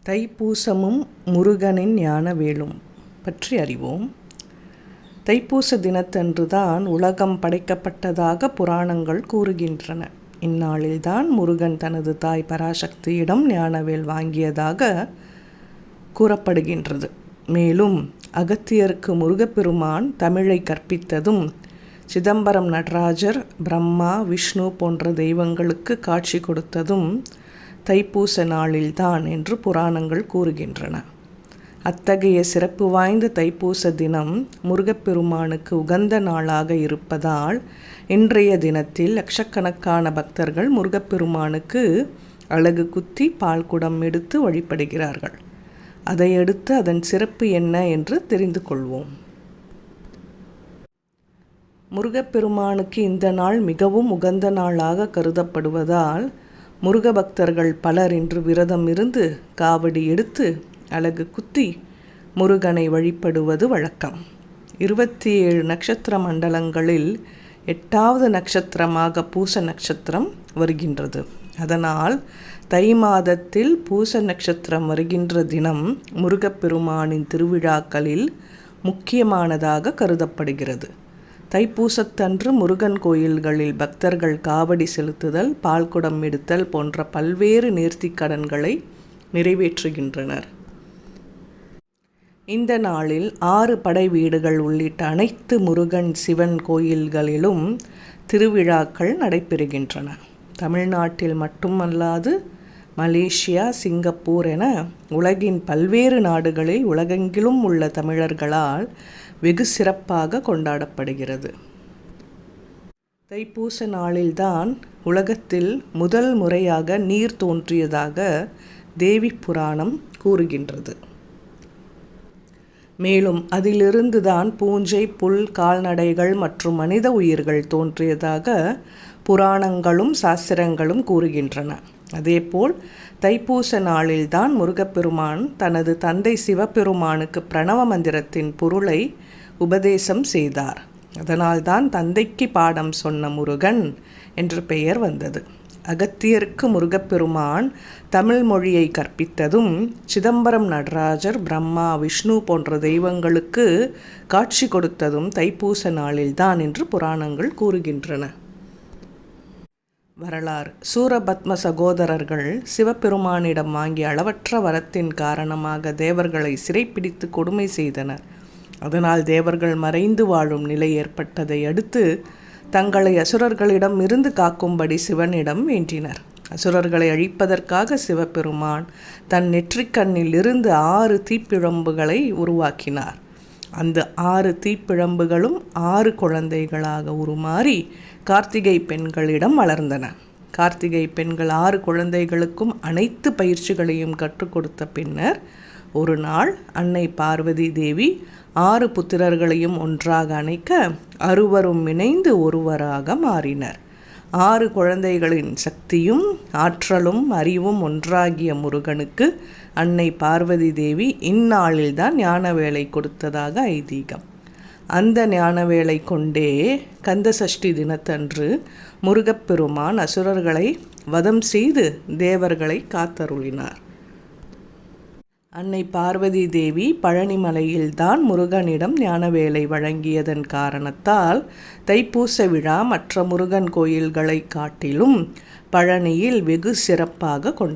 தைப்பூசமும் முருகனின் ஞானவேலும் பற்றி அறிவோம். தைப்பூச தினத்தன்றுதான் உலகம் படைக்கப்பட்டதாக புராணங்கள் கூறுகின்றன. இந்நாளில்தான் முருகன் தனது தாய் பராசக்தியிடம் ஞானவேல் வாங்கியதாக கூறப்படுகின்றது. மேலும் அகத்தியருக்கு முருகப்பெருமான் தமிழை கற்பித்ததும், சிதம்பரம் நடராஜர் பிரம்மா விஷ்ணு போன்ற தெய்வங்களுக்கு காட்சி கொடுத்ததும் தைப்பூச நாளில்தான் என்று புராணங்கள் கூறுகின்றன. அத்தகைய சிறப்பு வாய்ந்த தைப்பூச தினம் முருகப்பெருமானுக்கு உகந்த நாளாக இருப்பதால் இன்றைய தினத்தில் லட்சக்கணக்கான பக்தர்கள் முருகப்பெருமானுக்கு அலகு குத்தி பால் குடம் எடுத்து வழிபடுகிறார்கள். அதையடுத்து அதன் சிறப்பு என்ன என்று தெரிந்து கொள்வோம். முருகப்பெருமானுக்கு இந்த நாள் மிகவும் உகந்த நாளாக கருதப்படுவதால் முருக பக்தர்கள் பலர் இன்று விரதம் இருந்து காவடி எடுத்து அலகு குத்தி முருகனை வழிபடுவது வழக்கம். 27 நட்சத்திர மண்டலங்களில் 8வது நட்சத்திரமாக பூச நட்சத்திரம் வருகின்றது. அதனால் தை மாதத்தில் பூச நட்சத்திரம் வருகின்ற தினம் முருகப்பெருமானின் திருவிழாக்களில் முக்கியமானதாக கருதப்படுகிறது. தைப்பூசத்தன்று முருகன் கோயில்களில் பக்தர்கள் காவடி செலுத்துதல், பால்குடம் எடுத்தல் போன்ற பல்வேறு நேர்த்திக்கடன்களை நிறைவேற்றுகின்றனர். இந்த நாளில் 6 படை வீடுகள் உள்ளிட்ட அனைத்து முருகன் சிவன் கோயில்களிலும் திருவிழாக்கள் நடைபெறுகின்றன. தமிழ்நாட்டில் மட்டுமல்லாது மலேசியா, சிங்கப்பூர் என உலகின் பல்வேறு நாடுகளில் உலகெங்கிலும் உள்ள தமிழர்களால் வெகு சிறப்பாக கொண்டாடப்படுகிறது. தைப்பூச நாளில்தான் உலகத்தில் முதல் முறையாக நீர் தோன்றியதாக தேவி புராணம் கூறுகின்றது. மேலும் அதிலிருந்து தான் பூஞ்சை, புல், கால்நடைகள் மற்றும் மனித உயிர்கள் தோன்றியதாக புராணங்களும் சாஸ்திரங்களும் கூறுகின்றன. அதேபோல் தைப்பூச நாளில்தான் முருகப்பெருமான் தனது தந்தை சிவபெருமானுக்கு பிரணவ மந்திரத்தின் பொருளை உபதேசம் செய்தார். அதனால்தான் தந்தைக்கு பாடம் சொன்ன முருகன் என்ற பெயர் வந்தது. அகத்தியருக்கு முருகப்பெருமான் தமிழ் மொழியை கற்பித்ததும், சிதம்பரம் நடராஜர் பிரம்மா விஷ்ணு போன்ற தெய்வங்களுக்கு காட்சி கொடுத்ததும் தைப்பூச நாளில்தான் என்று புராணங்கள் கூறுகின்றன. வரலாறு: சூரபத்ம சகோதரர்கள் சிவபெருமானிடம் வாங்கிய அளவற்ற வரத்தின் காரணமாக தேவர்களை சிறைப்பிடித்து கொடுமை செய்தனர். அதனால் தேவர்கள் மறைந்து வாழும் நிலை ஏற்பட்டதை அடுத்து தங்களை அசுரர்களிடம் இருந்து காக்கும்படி சிவனிடம் வேண்டினர். அசுரர்களை அழிப்பதற்காக சிவபெருமான் தன் நெற்றிக்கண்ணில் இருந்து 6 தீப்பிழம்புகளை உருவாக்கினார். அந்த 6 தீப்பிழம்புகளும் 6 குழந்தைகளாக உருமாறி கார்த்திகை பெண்களிடம் வளர்ந்தன. கார்த்திகை பெண்கள் 6 குழந்தைகளுக்கும் அனைத்து பயிற்சிகளையும் கற்றுக் கொடுத்த பின்னர் ஒரு நாள் அன்னை பார்வதி தேவி 6 புத்திரர்களையும் ஒன்றாக அணைக்க அறுவரும் இணைந்து ஒருவராக மாறினர். 6 குழந்தைகளின் சக்தியும் ஆற்றலும் அறிவும் ஒன்றாகிய முருகனுக்கு அன்னை பார்வதி தேவி இந்நாளில்தான் ஞானவேலை கொடுத்ததாக ஐதீகம். அந்த ஞானவேலை கொண்டே கந்த சஷ்டி தினத்தன்று முருகப்பெருமான் அசுரர்களை வதம் செய்து தேவர்களை காத்தருளினார். அன்னை பார்வதி தேவி பழனிமலையில்தான் முருகனிடம் ஞானவேலை வழங்கியதன் காரணத்தால் தைப்பூச விழா மற்ற முருகன் கோயில்களை காட்டிலும் பழனியில் வெகு சிறப்பாக கொண்டாடப்படுகிறது.